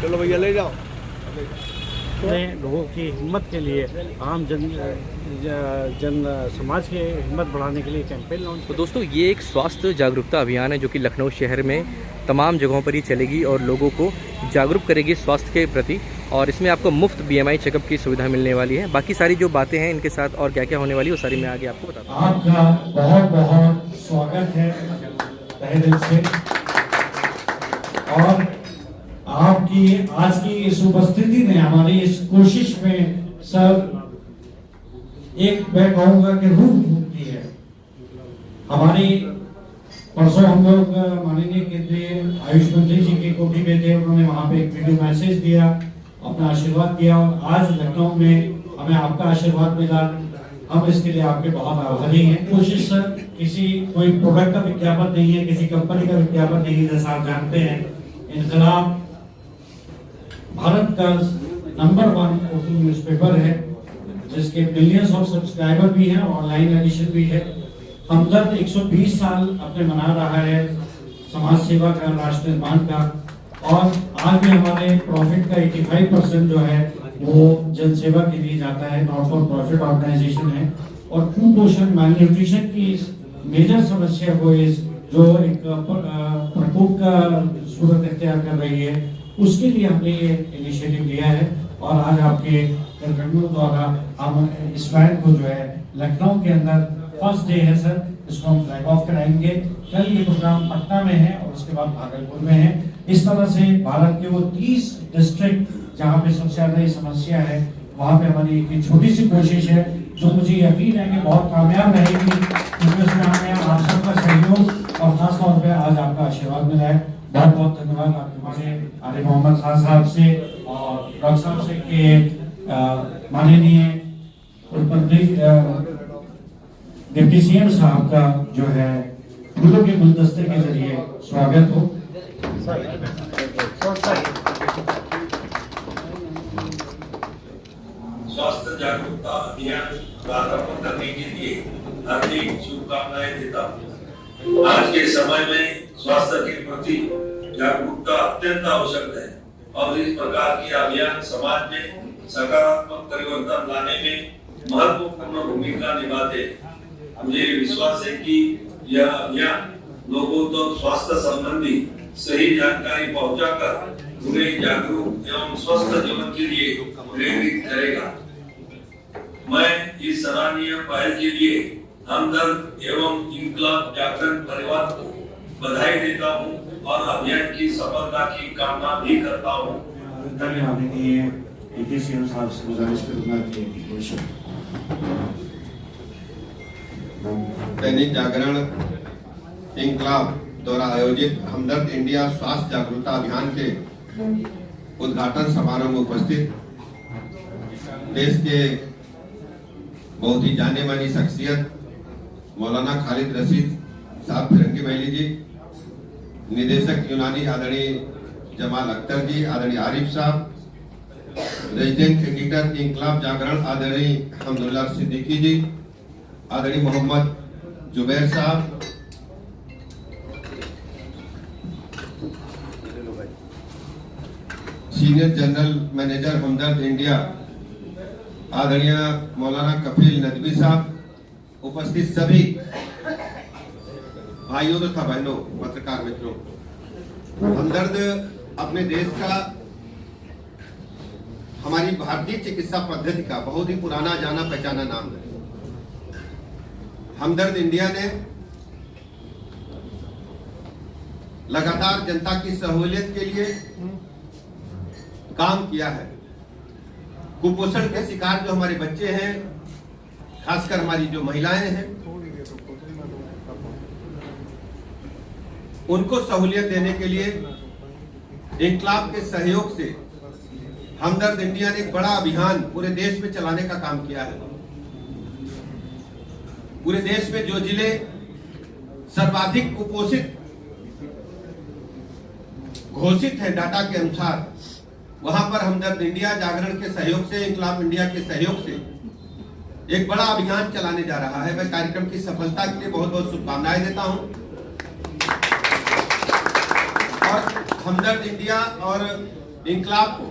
चलो भैया ले जाओ। लोगों की हिम्मत के लिए आम जन समाज की हिम्मत बढ़ाने के लिए कैंपेन लॉन्च। तो दोस्तों ये एक स्वास्थ्य जागरूकता अभियान है जो कि लखनऊ शहर में तमाम जगहों पर ये चलेगी और लोगों को जागरूक करेगी स्वास्थ्य के प्रति। और इसमें आपको मुफ्त BMI चेकअप की सुविधा मिलने वाली है। बाकी सारी जो बातें हैं इनके साथ और क्या क्या होने वाली है वो सारी मैं आगे आपको बताता हूँ। आपका बहुत बहुत स्वागत है तहे दिल से। और आपकी आज की इस उपस्थिति ने हमारी इस कोशिश में सब एक मैं कहूँगा कि रूह फूकती है। हमारी परसों हम लोग माननीय केंद्रीय आयुष मंत्री जी की कोठी में थे, उन्होंने वहाँ पे एक वीडियो मैसेज दिया, अपना आशीर्वाद दिया और आज लखनऊ में हमें आपका आशीर्वाद मिला। हम इसके लिए आपके बहुत आभारी हैं। कोशिश सर किसी कोई प्रोडक्ट का विज्ञापन नहीं है, किसी कंपनी का विज्ञापन नहीं है। जैसा आप जानते हैं इनकलाब भारत का नंबर 1 ओपन न्यूज़पेपर है जिसके मिलियंस ऑफ सब्सक्राइबर भी हैं, ऑनलाइन एडिशन भी है। हमदर्द 120 साल अपने मना रहा है समाज सेवा का, राष्ट्र निर्माण का। और आज भी हमारे प्रॉफिट का 85% जो है वो जन सेवा के लिए जाता है, नॉट फॉर प्रॉफिट ऑर्गेनाइजेशन है। और कुपोषण मैलन्यूट्रिशन की मेजर समस्या को इस जो एक प्रकोप का सूरत इख्तियार कर रही है, उसके लिए हमने ये इनिशिएटिव लिया है। और आज आपके कर्मचारियों द्वारा हम इस वैन को जो है लखनऊ के अंदर फर्स्ट डे है सर, इसको हम फ्लैग ऑफ कराएंगे। कल ये प्रोग्राम पटना में है और उसके बाद भागलपुर में है। इस तरह से भारत के वो 30 डिस्ट्रिक्ट जहाँ पे सबसे ज्यादा ये समस्या है वहाँ पे हमारी एक छोटी सी कोशिश है जो मुझे यकीन है कि बहुत कामयाब रहेगी, क्योंकि उसमें हमें आप सबका सहयोग और खासतौर पर आज आपका आशीर्वाद मिला है। बहुत बहुत धन्यवाद आपके हमारे आरिफ मोहम्मद खान साहब से और डॉक्टर साहब से के माननीय डिप्टी CM साहब का जो है फूलों के गुलदस्ते के जरिए स्वागत हो। स्वास्थ्य जागरूकता अभियान प्रारंभ करने के लिए हार्दिक शुभकामनाएं देता हूँ। आज के समय में स्वास्थ्य के प्रति जागरूकता अत्यंत आवश्यक है और इस प्रकार के अभियान समाज में सकारात्मक परिवर्तन लाने में महत्वपूर्ण भूमिका निभाते हैं। मुझे विश्वास है कि यह अभियान लोगों तक स्वास्थ्य संबंधी सही जानकारी पहुंचाकर उन्हें जागरूक एवं स्वस्थ जीवन के लिए प्रेरित करेगा। मैं इस सराहनीय पहल के लिए हमदर्द एवं इनकलाब जागरण परिवार को बधाई देता हूं और अभियान की सफलता की कामना भी करता हूं। दैनिक जागरण इनकलाब द्वारा आयोजित हमदर्द इंडिया स्वास्थ्य जागरूकता अभियान के उद्घाटन समारोह में उपस्थित देश के बहुत ही जाने मानी शख्सियत मौलाना खालिद रशीद साहब फिरंगी महली जी, निदेशक यूनानी आदरणीय जमाल अख्तर जी, आदरणीय आरिफ साहब, रेजिडेंट एडिटर इनकलाब जागरण आदरणीय हमदुल्ला सिद्दीकी जी, आदरणीय मोहम्मद जुबैर साहब, सीनियर जनरल मैनेजर हमदर्द इंडिया आदरणीय मौलाना कफील नदवी साहब, उपस्थित सभी भाइयों तथा बहनों, पत्रकार मित्रों, हमदर्द अपने देश का, हमारी भारतीय चिकित्सा पद्धति का बहुत ही पुराना जाना पहचाना नाम है। हमदर्द इंडिया ने लगातार जनता की सहूलियत के लिए काम किया है। कुपोषण के शिकार जो हमारे बच्चे हैं, खासकर हमारी जो महिलाएं हैं, उनको सहूलियत देने के लिए इनकलाब के सहयोग से हमदर्द इंडिया ने एक बड़ा अभियान पूरे देश में चलाने का काम किया है। पूरे देश में जो जिले सर्वाधिक कुपोषित घोषित है डाटा के अनुसार, वहां पर हमदर्द इंडिया जागरण के सहयोग से, इनकलाब इंडिया के सहयोग से एक बड़ा अभियान चलाने जा रहा है। मैं कार्यक्रम की सफलता के लिए बहुत बहुत शुभकामनाएं देता हूं। और हमदर्द इंडिया और इंकलाब को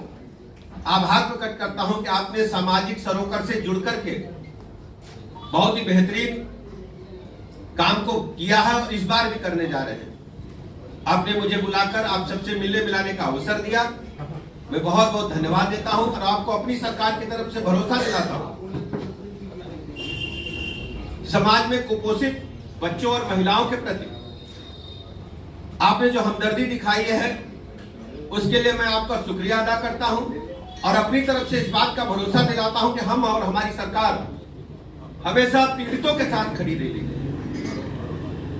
आभार प्रकट करता हूं कि आपने सामाजिक सरोकार से जुड़ करके बहुत ही बेहतरीन काम को किया है और इस बार भी करने जा रहे हैं। आपने मुझे बुलाकर आप सबसे मिलने मिलाने का अवसर दिया, मैं बहुत बहुत धन्यवाद देता हूं और आपको अपनी सरकार की तरफ से भरोसा दिलाता हूं। समाज में कुपोषित बच्चों और महिलाओं के प्रति आपने जो हमदर्दी दिखाई है उसके लिए मैं आपका शुक्रिया अदा करता हूं और अपनी तरफ से इस बात का भरोसा दिलाता हूं कि हम और हमारी सरकार हमेशा पीड़ितों के साथ खड़ी रहेगी।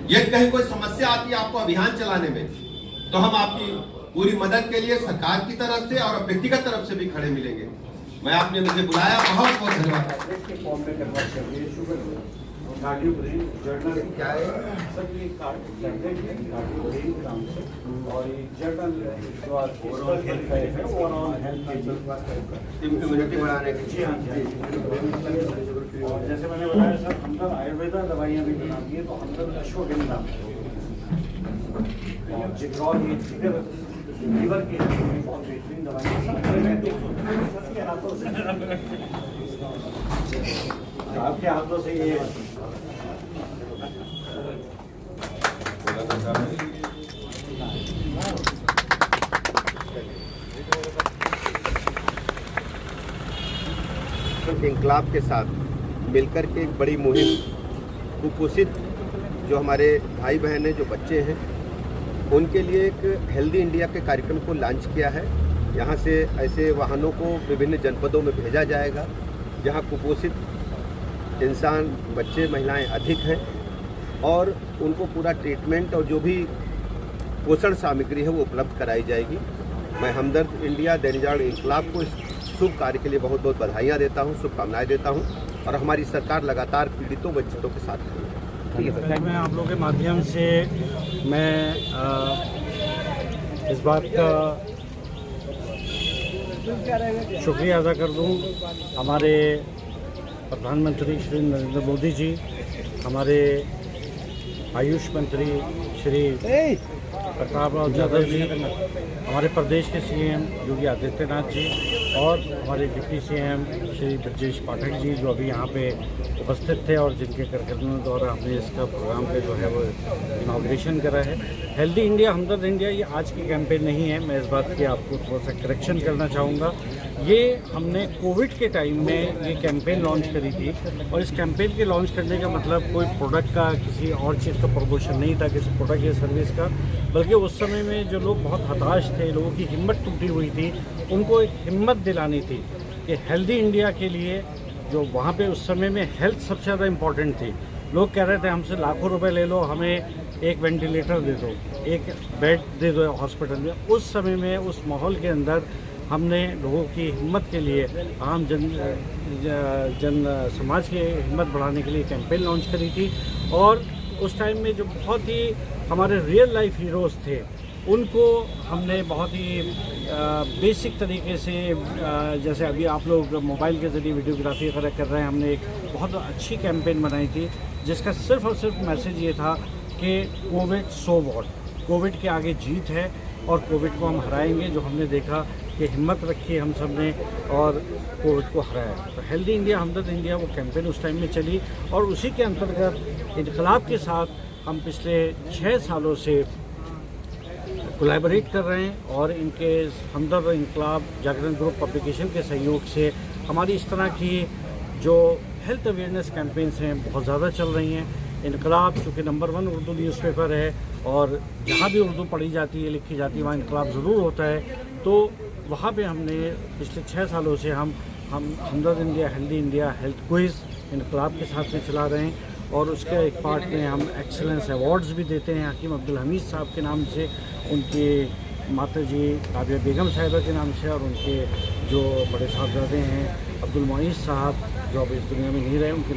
यदि कहीं कोई समस्या आती है आपको अभियान चलाने में, तो हम आपकी पूरी मदद के लिए सरकार की तरफ से और व्यक्तिगत तरफ से भी खड़े मिलेंगे। मैं आपने मुझे बुलाया, बहुत बहुत धन्यवाद। क्या है सब ये और ये जर्नल जो आज ओवरऑल हेल्थ इम्यूनिटी बढ़ाने के जी हाँ जी। और जैसे मैंने बताया सर, हमदर्द आयुर्वेदा दवाइयाँ भी बनाती है, तो हमदर्द अश्वगंधा और जिगरौल ये लीवर की बहुत बेहतरीन दवाइयाँ सबके हाथों से आपके हाथों से ये इंकलाब के साथ मिलकर के एक बड़ी मुहिम कुपोषित जो हमारे भाई बहन हैं, जो बच्चे हैं, उनके लिए एक हेल्दी इंडिया के कार्यक्रम को लॉन्च किया है। यहाँ से ऐसे वाहनों को विभिन्न जनपदों में भेजा जाएगा जहाँ कुपोषित इंसान, बच्चे, महिलाएं अधिक हैं और उनको पूरा ट्रीटमेंट और जो भी पोषण सामग्री है वो उपलब्ध कराई जाएगी। मैं हमदर्द इंडिया दैनिक इंकलाब को इस शुभ कार्य के लिए बहुत बहुत बधाइयाँ देता हूँ, शुभकामनाएं देता हूँ और हमारी सरकार लगातार पीड़ितों वंचितों के साथ है। मैं आप लोगों के माध्यम से मैं इस बात का शुक्रिया अदा कर दूं हमारे प्रधानमंत्री श्री नरेंद्र मोदी जी, हमारे आयुष मंत्री श्री प्रताप राव यादव जी, हमारे प्रदेश के सीएम योगी आदित्यनाथ जी और हमारे डिप्टी सीएम श्री ब्रजेश पाठक जी, जो अभी यहाँ पे उपस्थित थे और जिनके कार्यक्रमों द्वारा हमने इसका प्रोग्राम पे जो है वो इनॉग्रेशन करा है। हेल्दी इंडिया, हमदर्द इंडिया ये आज की कैंपेन नहीं है, मैं इस बात की आपको थोड़ा सा करेक्शन करना चाहूँगा। ये हमने कोविड के टाइम में ये कैंपेन लॉन्च करी थी और इस कैंपेन के लॉन्च करने का मतलब कोई प्रोडक्ट का, किसी और चीज़ का प्रमोशन नहीं था, किसी प्रोडक्ट या सर्विस का, बल्कि उस समय में जो लोग बहुत हताश थे, लोगों की हिम्मत टूटी हुई थी, उनको एक हिम्मत दिलानी थी कि हेल्दी इंडिया के लिए जो वहाँ पे उस समय में हेल्थ सबसे ज़्यादा इम्पॉर्टेंट थी। लोग कह रहे थे हमसे लाखों रुपए ले लो, हमें एक वेंटिलेटर दे दो, एक बेड दे दो हॉस्पिटल में। उस समय में, उस माहौल के अंदर हमने लोगों की हिम्मत के लिए, आम जन समाज की हिम्मत बढ़ाने के लिए कैंपेन लॉन्च करी थी। और उस टाइम में जो बहुत ही हमारे रियल लाइफ हीरोज़ थे, उनको हमने बहुत ही बेसिक तरीके से, जैसे अभी आप लोग मोबाइल के ज़रिए वीडियोग्राफी वगैरह कर रहे हैं, हमने एक बहुत अच्छी कैंपेन बनाई थी जिसका सिर्फ और सिर्फ मैसेज ये था कि कोविड सो व्हाट, कोविड के आगे जीत है और कोविड को हम हराएंगे। जो हमने देखा कि हिम्मत रखी हम सब ने और कोविड को हराया। तो हेल्दी इंडिया, हमदर्द इंडिया वो कैंपेन उस टाइम में चली और उसी के अंतर्गत इंकलाब के साथ हम पिछले 6 सालों से कोलैबोरेट कर रहे हैं और इनके हमदर्द इंकलाब जागरण ग्रुप पब्लिकेशन के सहयोग से हमारी इस तरह की जो हेल्थ अवेयरनेस कैंपेन्स हैं बहुत ज़्यादा चल रही हैं। इंकलाब चूँकि नंबर 1 उर्दू न्यूज़पेपर है और जहाँ भी उर्दू पढ़ी जाती है, लिखी जाती है, वहाँ इंकलाब ज़रूर होता है। तो वहाँ पे हमने पिछले 6 सालों से हम Hamdard India, healthy India, health quiz Inquilab के साथ में चला रहे हैं और उसके एक पार्ट में हम एक्सीलेंस अवार्ड्स भी देते हैं हकीम अब्दुल हमीद साहब के नाम से, उनके माता जी काबिया बेगम साहिबा के नाम से और उनके जो बड़े साहबजादे हैं अब्दुल मोइस साहब जो अब इस दुनिया में नहीं रहे, उनके नाम